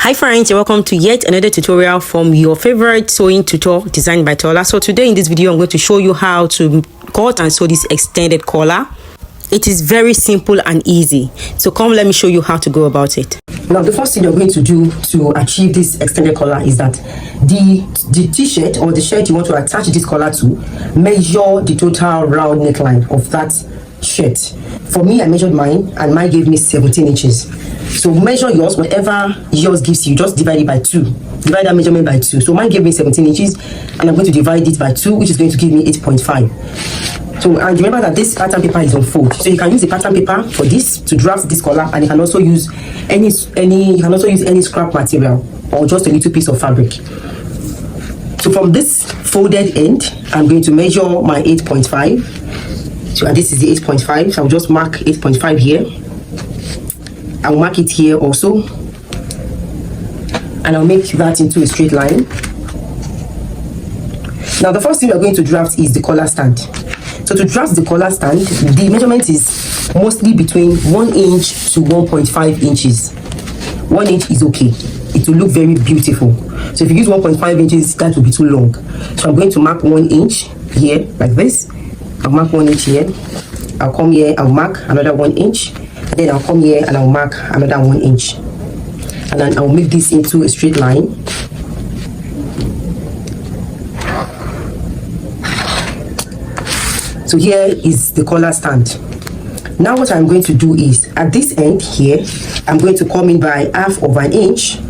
Hi friends, welcome to yet another tutorial from your favorite sewing tutor designed by Tola. So today in this video I'm going to show you how to cut and sew this extended collar. It is very simple and easy, so come let me show you how to go about it. Now the first thing you're going to do to achieve this extended collar is that the t-shirt or the shirt you want to attach this collar to, measure the total round neckline of that shirt. For me, I measured mine and mine gave me 17 inches. So measure yours, whatever yours gives you, just divide it by 2. Divide that measurement by 2. So mine gave me 17 inches and I'm going to divide it by 2, which is going to give me 8.5. So, and remember that this pattern paper is on fold. So you can use the pattern paper for this to draft this collar, and you can also use any scrap material or just a little piece of fabric. So from this folded end, I'm going to measure my 8.5. So and this is the 8.5. So I'll just mark 8.5 here. I'll mark it here also, and I'll make that into a straight line. Now the first thing we're going to draft is the collar stand. So to draft the collar stand, the measurement is mostly between 1 inch to 1.5 inches. 1 inch is okay. It will look very beautiful. So if you use 1.5 inches, that will be too long. So I'm going to mark 1 inch here like this. I'll mark 1 inch here. I'll come here, I'll mark another 1 inch. And then I'll come here and I'll mark another 1 inch. And then I'll make this into a straight line. So here is the collar stand. Now what I'm going to do is, at this end here, I'm going to come in by half of an inch.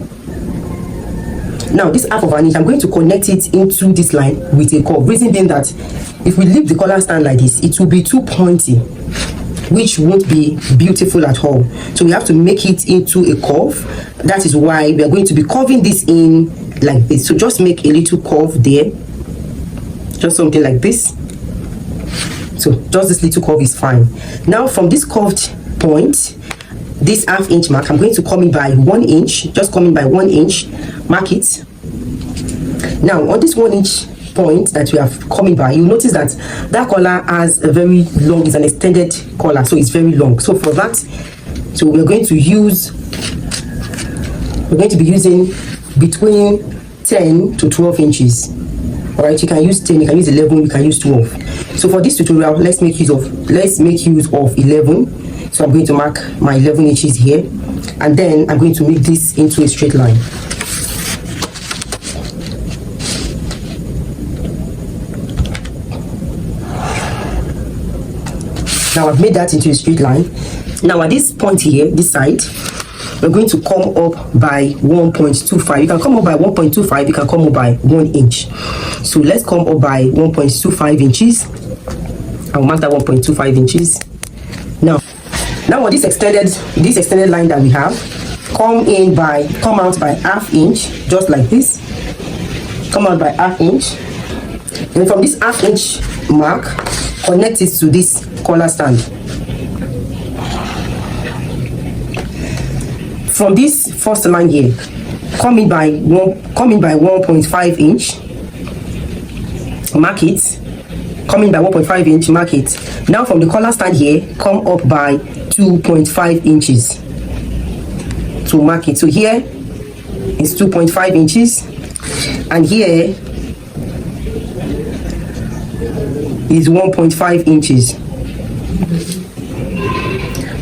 Now this half of an inch, I'm going to connect it into this line with a curve. Reason being that if we leave the collar stand like this, it will be too pointy, which won't be beautiful at all. So we have to make it into a curve. That is why we are going to be curving this in like this. So just make a little curve there, just something like this. So just this little curve is fine. Now from this curved point, this half inch mark, I'm going to come in by 1 inch. Just come in by 1 inch, mark it. Now on this 1 inch point that we have coming by, you notice that that collar has a very long, it's an extended collar, so it's very long. So for that, so we're going to be using between 10 to 12 inches. All right, you can use 10, you can use 11, you can use 12. So for this tutorial, let's make use of 11. So I'm going to mark my 11 inches here, and then I'm going to make this into a straight line. Now I've made that into a straight line. Now at this point here, this side, we're going to come up by 1.25. You can come up by 1.25, you can come up by 1 inch. So let's come up by 1.25 inches. I'll mark that 1.25 inches. Now on this extended line that we have, come out by half inch, just like this. Come out by half inch. And from this half inch mark, connect it to this collar stand. From this first line here, come in by 1.5 inch, mark it. Come in by 1.5 inch, mark it. Now from the collar stand here, come up by 2.5 inches to mark it. So here is 2.5 inches, and here is 1.5 inches.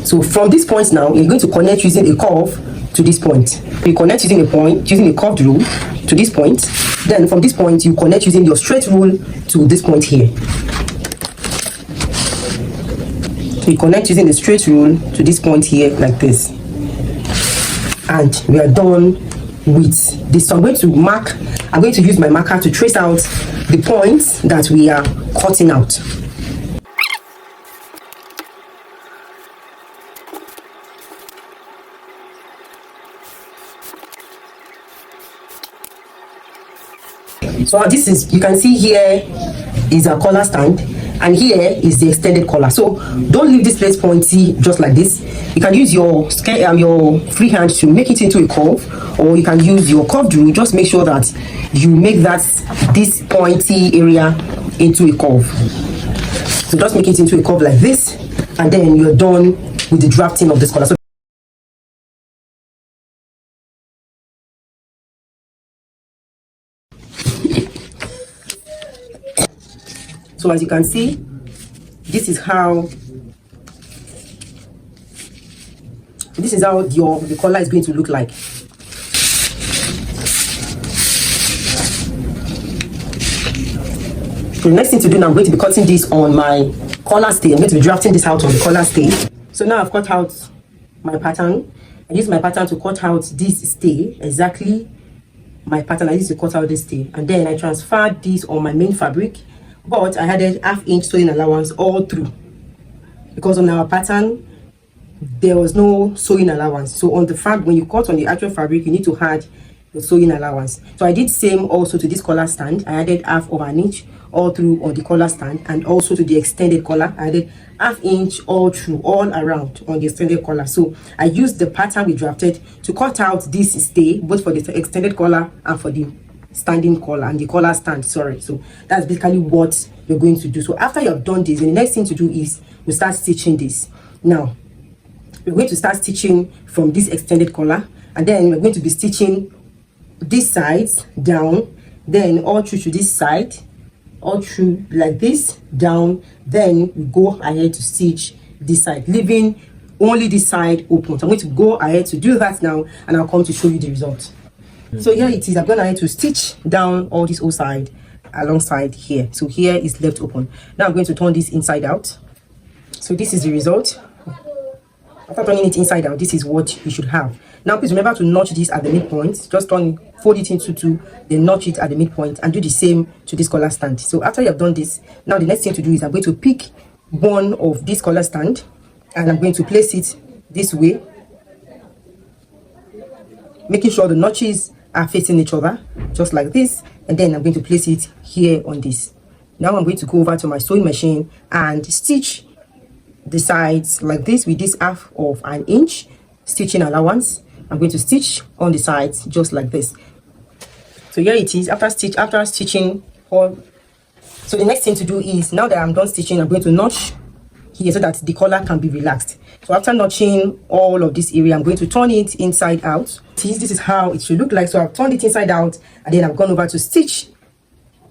So from this point now, you're going to connect using a curve to this point. You connect using a curved rule to this point. Then from this point, you connect using your straight rule to this point here. So you connect using the straight rule to this point here like this. And we are done with this. So I'm going to use my marker to trace out the points that we are cutting out. So this is, you can see here is a collar stand, and here is the extended collar. So don't leave this place pointy just like this. You can use your free hand to make it into a curve, or you can use your curved rule. Just make sure that you make this pointy area into a curve. So just make it into a curve like this, and then you're done with the drafting of this collar. So So as you can see, this is how the collar is going to look like. So the next thing to do now, I'm going to be cutting this on my collar stay. I'm going to be drafting this out on the collar stay. So now I've cut out my pattern. I use my pattern to cut out this stay, exactly my pattern. I used to cut out this stay, and then I transferred this on my main fabric, but I added ½ sewing allowance all through, because on our pattern there was no sewing allowance. So on the fabric, when you cut on the actual fabric, you need to add the sewing allowance. So I did same also to this collar stand. I added ½ inch all through on the collar stand, and also to the extended collar I added ½ inch all through, all around on the extended collar. So I used the pattern we drafted to cut out this stay, both for the extended collar and for the standing collar and the collar stand. Sorry. So that's basically what you're going to do. So after you have done this, the next thing to do is we start stitching this. Now we're going to start stitching from this extended collar, and then we're going to be stitching this side down, then all through to this side, all through like this down, then we go ahead to stitch this side, leaving only this side open. So I'm going to go ahead to do that now, and I'll come to show you the result. So here it is. I've gone ahead to stitch down all this whole side alongside here. So here is left open. Now I'm going to turn this inside out. So this is the result. After turning it inside out, this is what you should have. Now please remember to notch this at the midpoint. Just fold it into two, then notch it at the midpoint, and do the same to this collar stand. So after you have done this, now the next thing to do is I'm going to pick one of this collar stand, and I'm going to place it this way, making sure the notches are facing each other, just like this, and then I'm going to place it here on this. Now I'm going to go over to my sewing machine and stitch the sides like this with this ½ inch stitching allowance. I'm going to stitch on the sides just like this. So here it is after stitching all. So the next thing to do is, now that I'm done stitching, I'm going to notch here so that the collar can be relaxed. So after notching all of this area, I'm going to turn it inside out. This is how it should look like. So I've turned it inside out, and then I've gone over to stitch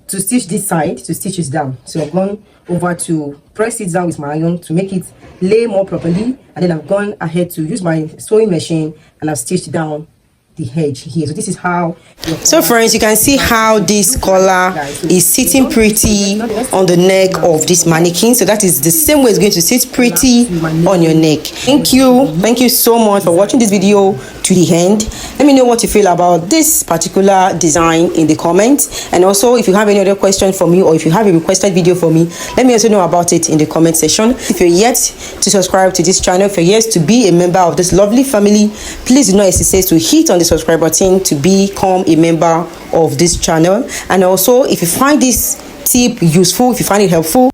this side, to stitch it down. So I've gone over to press it down with my iron to make it lay more properly, and then I've gone ahead to use my sewing machine, and I've stitched down the edge here. So this is how. So friends, you can see how this collar is sitting pretty on the neck of this mannequin. So that is the same way it's going to sit pretty on your neck. Thank you so much for watching this video to the end. Let me know what you feel about this particular design in the comments, and also if you have any other question for me, or if you have a requested video for me, let me also know about it in the comment section. If you're yet to subscribe to this channel, if you're yet to be a member of this lovely family, please do not hesitate to hit on the subscribe button to become a member of this channel. And also, if you find this tip useful, if you find it helpful,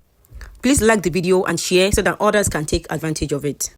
please like the video and share so that others can take advantage of it.